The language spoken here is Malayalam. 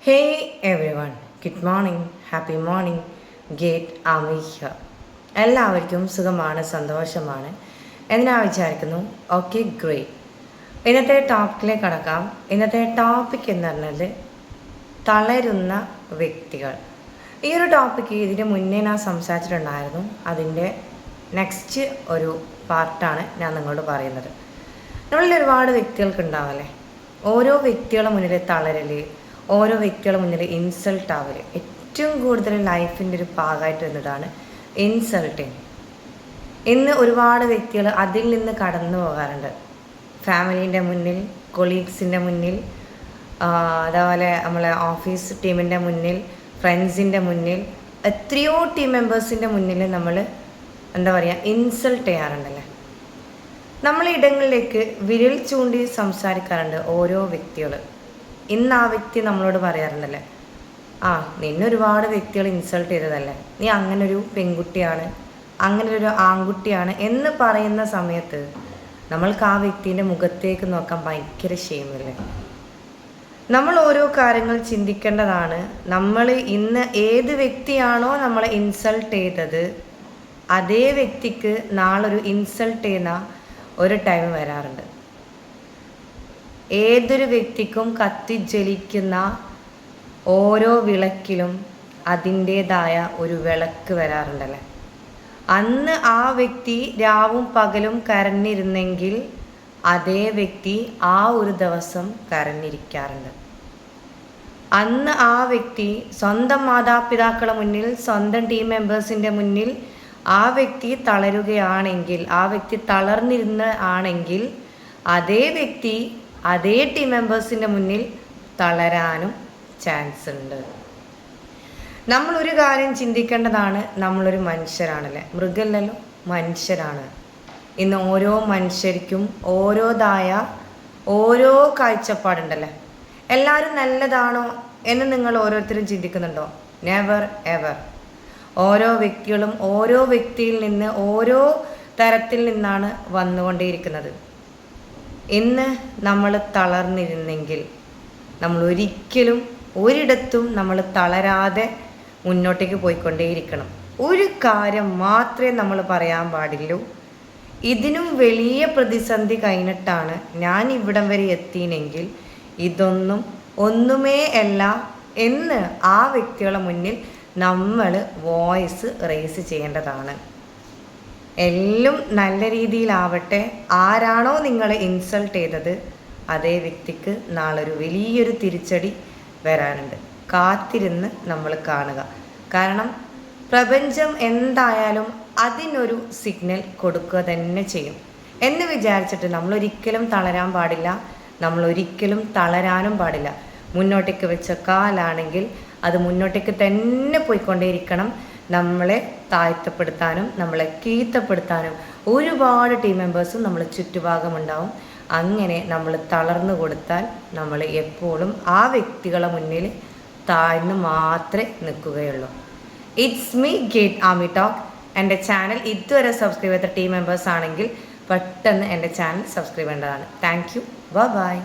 Hey everyone, good morning, happy morning, gate ആമിഹ. എല്ലാവർക്കും സുഖമാണ്, സന്തോഷമാണ് എന്ന് ഞാൻ വിചാരിക്കുന്നു. Okay, great. ഇന്നത്തെ ടോപ്പിക്കിലേക്ക് കടക്കാം. ഇന്നത്തെ ടോപ്പിക് എന്ന് പറഞ്ഞത് തളരുന്ന വ്യക്തികൾ. ഈ ഒരു ടോപ്പിക്ക് ഇതിന് മുന്നേ ഞാൻ സംസാരിച്ചിട്ടുണ്ടായിരുന്നു. അതിൻ്റെ നെക്സ്റ്റ് ഒരു പാർട്ടാണ് ഞാൻ നിങ്ങളോട് പറയുന്നത്. നമ്മളിൽ ഒരുപാട് വ്യക്തികൾക്ക് ഉണ്ടാവല്ലേ, ഓരോ വ്യക്തികളുടെ മുന്നിൽ തളരൽ, ഓരോ വ്യക്തികളുടെ മുന്നിൽ ഇൻസൾട്ട് ആവൽ, ഏറ്റവും കൂടുതൽ ലൈഫിൻ്റെ ഒരു ഭാഗമായിട്ട് വരുന്നതാണ് ഇൻസൾട്ടിങ്. ഇന്ന് ഒരുപാട് വ്യക്തികൾ അതിൽ നിന്ന് കടന്നു പോകാറുണ്ട്. ഫാമിലീൻ്റെ മുന്നിൽ, കൊളീഗ്സിൻ്റെ മുന്നിൽ, അതേപോലെ നമ്മളെ ഓഫീസ് ടീമിൻ്റെ മുന്നിൽ, ഫ്രണ്ട്സിൻ്റെ മുന്നിൽ, എത്രയോ ടീം മെമ്പേഴ്സിൻ്റെ മുന്നിൽ നമ്മൾ എന്താ പറയുക, ഇൻസൾട്ട് ചെയ്യാറുണ്ടല്ലേ. നമ്മൾ ഇടങ്ങളിലേക്ക് വിരൽ ചൂണ്ടി സംസാരിക്കാറുണ്ട് ഓരോ വ്യക്തികൾ. ഇന്ന് ആ വ്യക്തി നമ്മളോട് പറയാറുണ്ടല്ലേ, നിന്നെ ഒരുപാട് വ്യക്തികൾ ഇൻസൾട്ട് ചെയ്തതല്ലേ, നീ അങ്ങനൊരു പെൺകുട്ടിയാണ്, അങ്ങനൊരു ആൺകുട്ടിയാണ് എന്ന് പറയുന്ന സമയത്ത് നമ്മൾക്ക് ആ വ്യക്തിൻ്റെ മുഖത്തേക്ക് നോക്കാൻ ഭയങ്കര ക്ഷേമല്ലേ. നമ്മൾ ഓരോ കാര്യങ്ങൾ ചിന്തിക്കേണ്ടതാണ്. നമ്മൾ ഇന്ന് ഏത് വ്യക്തിയാണോ നമ്മളെ ഇൻസൾട്ട് ചെയ്തത്, അതേ വ്യക്തിക്ക് നാളൊരു ഇൻസൾട്ട് ചെയ്യുന്ന ഒരു ടൈം വരാറുണ്ട്. ഏതൊരു വ്യക്തിക്കും കത്തിജ്വലിക്കുന്ന ഓരോ വിളക്കിലും അതിൻ്റേതായ ഒരു വിളക്ക് വരാറുണ്ടല്ലേ. അന്ന് ആ വ്യക്തി രാവും പകലും കരഞ്ഞിരുന്നെങ്കിൽ അതേ വ്യക്തി ആ ഒരു ദിവസം കരഞ്ഞിരിക്കാറുണ്ട്. അന്ന് ആ വ്യക്തി സ്വന്തം മാതാപിതാക്കളുടെ മുന്നിൽ, സ്വന്തം ടീം മെമ്പേഴ്സിൻ്റെ മുന്നിൽ ആ വ്യക്തി തളരുകയാണെങ്കിൽ, ആ വ്യക്തി തളർന്നിരുന്ന ആണെങ്കിൽ അതേ വ്യക്തി അതേ ടീം മെമ്പേഴ്സിൻ്റെ മുന്നിൽ തളരാനും ചാൻസ് ഉണ്ട്. നമ്മളൊരു കാര്യം ചിന്തിക്കേണ്ടതാണ്, നമ്മളൊരു മനുഷ്യരാണല്ലേ, മൃഗമല്ലല്ലോ, മനുഷ്യരാണ്. ഇന്ന് ഓരോ മനുഷ്യർക്കും ഓരോതായ ഓരോ കാഴ്ചപ്പാടുണ്ടല്ലേ. എല്ലാവരും നല്ലതാണോ എന്ന് നിങ്ങൾ ഓരോരുത്തരും ചിന്തിക്കുന്നുണ്ടോ? Never ever. ഓരോ വ്യക്തികളും ഓരോ വ്യക്തിയിൽ നിന്ന് ഓരോ തരത്തിൽ നിന്നാണ് വന്നുകൊണ്ടേയിരിക്കുന്നത്. ഇന്ന് നമ്മൾ തളർന്നിരുന്നെങ്കിൽ നമ്മൾ ഒരിക്കലും ഒരിടത്തും നമ്മൾ തളരാതെ മുന്നോട്ടേക്ക് പോയിക്കൊണ്ടേയിരിക്കണം. ഒരു കാര്യം മാത്രമേ നമ്മൾ പറയാൻ പാടുള്ളൂ, ഇതിനും വലിയ പ്രതിസന്ധി കഴിഞ്ഞിട്ടാണ് ഞാൻ ഇവിടം വരെ എത്തിയെങ്കിൽ ഇതൊന്നും ഒന്നുമേ അല്ല എന്ന് ആ വ്യക്തികളുടെ മുന്നിൽ നമ്മൾ വോയിസ് റേസ് ചെയ്യേണ്ടതാണ്. എല്ലാം നല്ല രീതിയിലാവട്ടെ. ആരാണോ നിങ്ങളെ ഇൻസൾട്ട് ചെയ്തത് അതേ വ്യക്തിക്ക് നാളൊരു വലിയൊരു തിരിച്ചടി വരാനുണ്ട്. കാത്തിരുന്ന് നമ്മൾ കാണുക. കാരണം പ്രപഞ്ചം എന്തായാലും അതിനൊരു സിഗ്നൽ കൊടുക്കുക തന്നെ ചെയ്യും എന്ന് വിചാരിച്ചിട്ട് നമ്മളൊരിക്കലും തളരാൻ പാടില്ല, നമ്മളൊരിക്കലും തളരാനും പാടില്ല. മുന്നോട്ടേക്ക് വെച്ച കാലാണെങ്കിൽ അത് മുന്നോട്ടേക്ക് തന്നെ പോയിക്കൊണ്ടേയിരിക്കണം. നമ്മളെ താഴ്ത്തപ്പെടുത്താനും നമ്മളെ കീഴ്ത്തപ്പെടുത്താനും ഒരുപാട് ടീം മെമ്പേഴ്സും നമ്മൾ ചുറ്റുഭാഗമുണ്ടാവും. അങ്ങനെ നമ്മൾ തളർന്നു കൊടുത്താൽ നമ്മൾ എപ്പോഴും ആ വ്യക്തികളെ മുന്നിൽ താഴ്ന്നു മാത്രമേ നിൽക്കുകയുള്ളൂ. It's me gate Ami talk. എൻ്റെ ചാനൽ ഇതുവരെ സബ്സ്ക്രൈബ് ചെയ്ത ടീം മെമ്പേഴ്സ് ആണെങ്കിൽ പെട്ടെന്ന് എൻ്റെ ചാനൽ സബ്സ്ക്രൈബ് ചെയ്യേണ്ടതാണ്. Thank you. ബൈ.